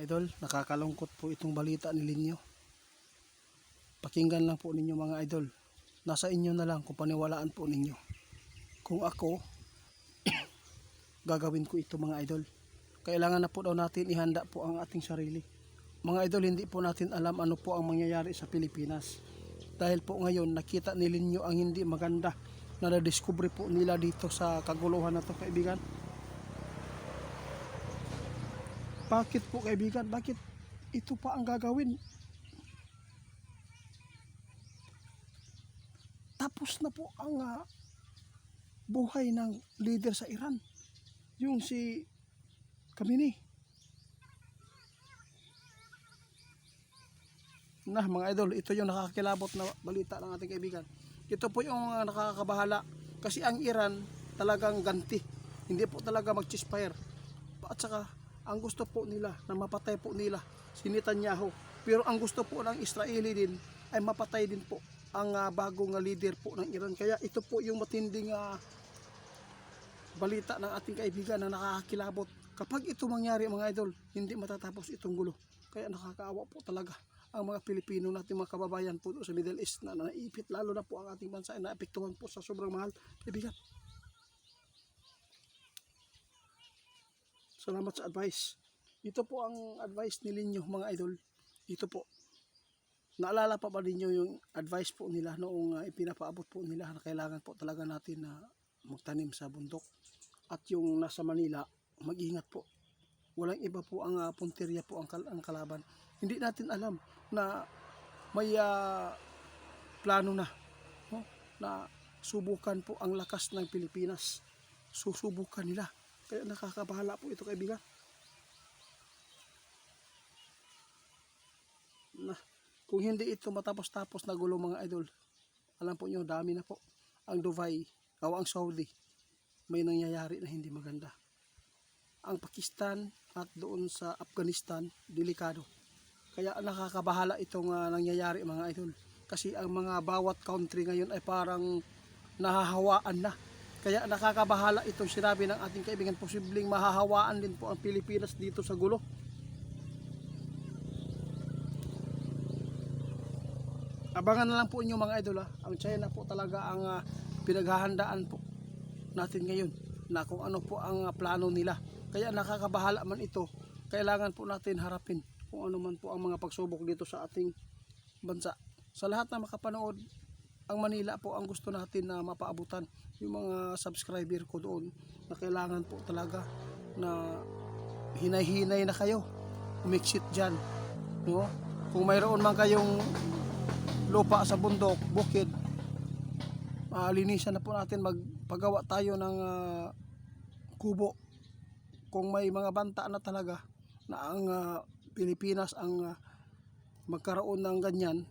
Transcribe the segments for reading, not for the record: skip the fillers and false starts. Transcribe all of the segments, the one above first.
idol, nakakalungkot po itong balita ni Linyo. Pakinggan lang po ninyo mga idol. Nasa inyo na lang kung paniwalaan po ninyo. Kung ako, gagawin ko ito mga idol. Kailangan na po daw natin ihanda po ang ating sarili. Mga idol, hindi po natin alam ano po ang mangyayari sa Pilipinas. Dahil po ngayon nakita ni Linyo ang hindi maganda na nadiskubre po nila dito sa kaguluhan na to, kaibigan. Bakit po kaibigan? Bakit ito pa ang gagawin? Tapos na po ang buhay ng leader sa Iran. Yung si Khamenei. Nah mga idol, ito yung nakakilabot na balita ng ating kaibigan. Ito po yung nakakabahala. Kasi ang Iran talagang ganti. Hindi po talaga mag-ceasefire. At saka ang gusto po nila na mapatay po nila si Netanyahu. Pero ang gusto po ng Israeli din ay mapatay din po ang bagong leader po ng Iran. Kaya ito po yung matinding balita ng ating kaibigan na nakakakilabot. Kapag ito mangyari mga idol, hindi matatapos itong gulo. Kaya nakakaawa po talaga ang mga Pilipino natin, mga kababayan po sa Middle East na naipit, lalo na po ang ating bansa ay naapektuhan po sa sobrang mahal. Kaibigan, salamat sa advice. Ito po ang advice ni Linyo mga idol. Ito po. Naalala pa ba ninyo yung advice po nila noong ipinapaabot po nila na kailangan po talaga natin na magtanim sa bundok. At yung nasa Manila, mag-ingat po. Walang iba po ang punteriya po ang kalaban. Hindi natin alam na may plano na, no? Na subukan po ang lakas ng Pilipinas. Susubukan nila. Kaya nakakabahala po ito kaibigan. Nah, kung hindi ito matapos-tapos na gulo mga idol, alam po nyo, dami na po. Ang Dubai, o ang Saudi, may nangyayari na hindi maganda. Ang Pakistan at doon sa Afghanistan, delikado. Kaya nakakabahala itong nangyayari mga idol. Kasi ang mga bawat country ngayon ay parang nahahawaan na. Kaya nakakabahala itong sinabi ng ating kaibigan, posibleng mahahawaan din po ang Pilipinas dito sa gulo. Abangan na lang po inyo mga idol Ang China po talaga ang pinaghahandaan po natin ngayon na kung ano po ang plano nila. Kaya nakakabahala man ito, kailangan po natin harapin kung ano man po ang mga pagsubok dito sa ating bansa. Sa lahat na makapanood, ang Manila po ang gusto natin na mapaabutan. Yung mga subscriber ko doon na kailangan po talaga na hinay-hinay na kayo, umiksit dyan, no? Kung mayroon man kayong lupa sa bundok, bukid, linisan na po natin, magpagawa tayo ng kubo. Kung may mga banta na talaga na ang Pilipinas ang magkaroon ng ganyan,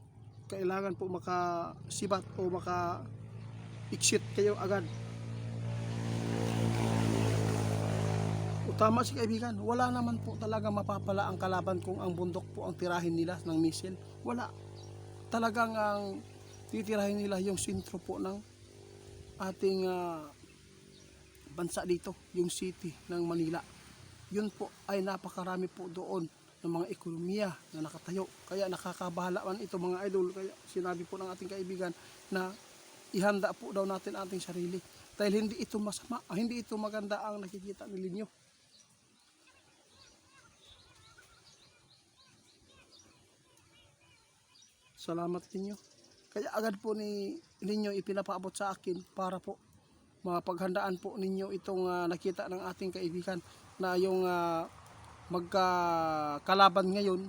kailangan po makasibat o maka-exit kayo agad. O tama si kaibigan, wala naman po talaga mapapala ang kalaban kung ang bundok po ang tirahin nila ng misil. Wala. Talagang ang titirahin nila yung sentro po ng ating bansa dito, yung city ng Manila. Yun po ay napakarami po doon ng mga ekonomiya na nakatayo. Kaya nakakabahala man ito mga idol. Kaya sinabi po ng ating kaibigan na ihanda po daw natin ating sarili. Dahil hindi ito masama, hindi ito maganda ang nakikita ni Linyo. Salamat Linyo. Kaya agad po ni Linyo ipinapaabot sa akin para po mapaghandaan po ninyo itong nakita ng ating kaibigan na yung magkakalaban ngayon,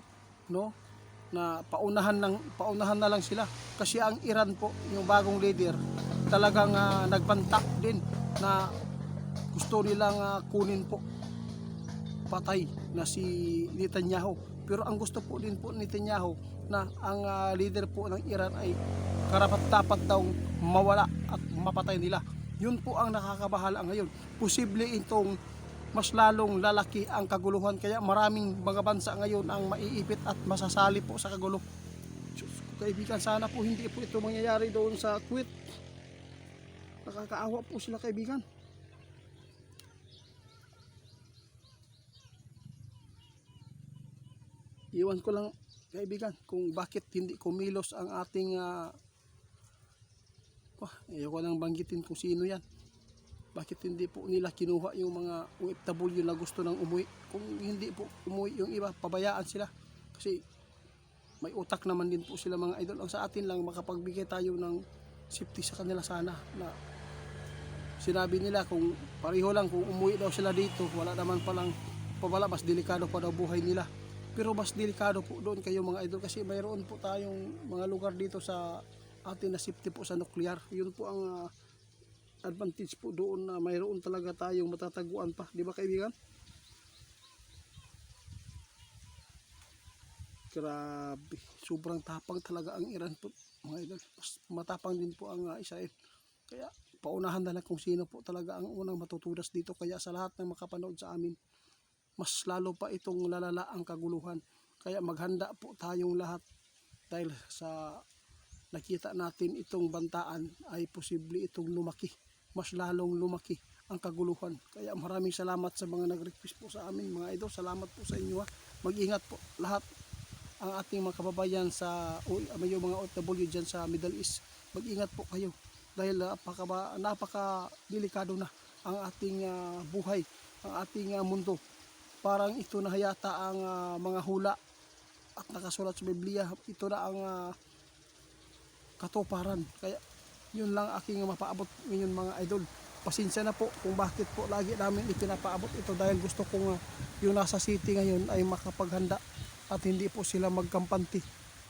no, na paunahan na lang sila kasi ang Iran po, yung bagong leader, talagang nagbantak din na gusto nilang kunin po patay na si Netanyahu. Pero ang gusto po din po ni Netanyahu na ang leader po ng Iran ay karapat-dapat daw mawala at mapatay nila. Yun po ang nakakabahala ngayon. Posible itong mas lalong lalaki ang kaguluhan, kaya maraming mga bansa ngayon ang maiipit at masasali po sa kagulo. Kaibigan, sana po hindi po ito mangyayari doon sa Kuwait. Nakakaawa po sila kaibigan. iwan ko lang kaibigan kung bakit hindi kumilos ang ating ayoko lang banggitin kung sino yan. Bakit hindi po nila kinuha yung mga OFW na gusto nang umuwi? Kung hindi po umuwi yung iba, pabayaan sila. Kasi may utak naman din po sila mga idol. Ang sa atin lang makapagbigay tayo ng safety sa kanila sana, na sinabi nila kung pareho lang kung umuwi daw sila dito, wala naman palang pabala, mas delikado pa daw buhay nila. Pero mas delikado po doon kayo mga idol, kasi mayroon po tayong mga lugar dito sa atin na safety po sa nuclear. Yun po ang advantage po doon, na mayroon talaga tayong matataguan pa, di ba kaibigan? Grabe, sobrang tapang talaga ang Iran po mga idol. Mas matapang din po ang Israel. Kaya paunahan na lang kung sino po talaga ang unang matutudas dito. Kaya sa lahat ng makapanood sa amin, mas lalo pa itong lalala ang kaguluhan. Kaya maghanda po tayong lahat, dahil sa nakita natin itong bantaan ay posible itong lumaki, mas lalong lumaki ang kaguluhan. Kaya maraming salamat sa mga nag-request po sa amin mga idol. Salamat po sa inyo. Mag-ingat po lahat ang ating mga kababayan sa yung mga OFW dyan sa Middle East. Mag-ingat po kayo, dahil napaka delikado na ang ating buhay, ang ating mundo. Parang ito na hayata ang mga hula at nakasulat sa Biblia, ito na ang katuparan. Kaya yun lang aking mapaabot ngayon mga idol. Pasensya na po kung bakit po lagi namin ipinapaabot ito, dahil gusto kong yung nasa city ngayon ay makapaghanda at hindi po sila magkampante,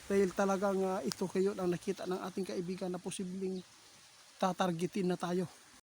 dahil talagang ito kayo ang nakita ng ating kaibigan na posibleng tatargetin na tayo.